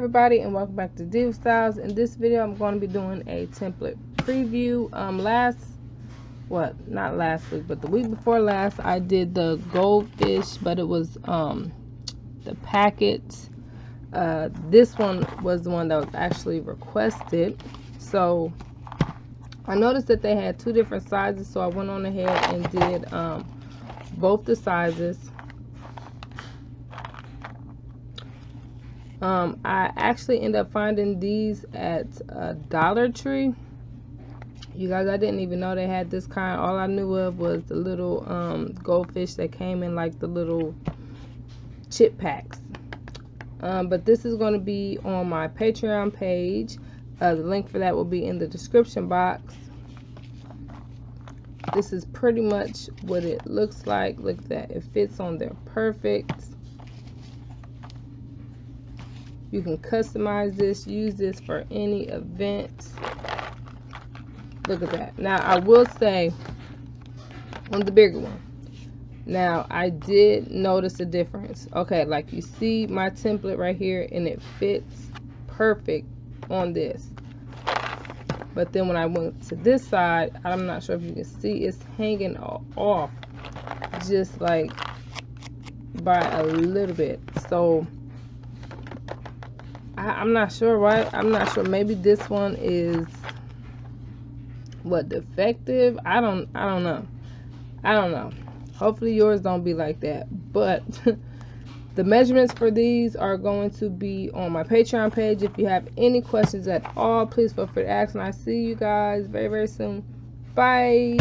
everybody, and welcome back to Diva Styles. In this video I'm going to be doing a template preview. Not last week, but the week before last I did the goldfish, but it was the packets. This one was the one that was actually requested, so I noticed that they had two different sizes, so I went on ahead and did both the sizes. I actually ended up finding these at Dollar Tree. You guys, I didn't even know they had this kind. All I knew of was the little goldfish that came in like the little chip packs. But this is going to be on my Patreon page. The link for that will be in the description box. This is pretty much what it looks like. Look at that. It fits on there perfect. You can customize this, use this for any event. Look at that. Now, I will say on the bigger one, now I did notice a difference. Okay, like you see my template right here, and it fits perfect on this. But then when I went to this side, I'm not sure if you can see, it's hanging off just like by a little bit. So I'm not sure, right? I'm not sure. Maybe this one is defective. I don't know. Hopefully yours don't be like that. But the measurements for these are going to be on my Patreon page. If you have any questions at all, please feel free to ask, and I see you guys very, very soon. Bye.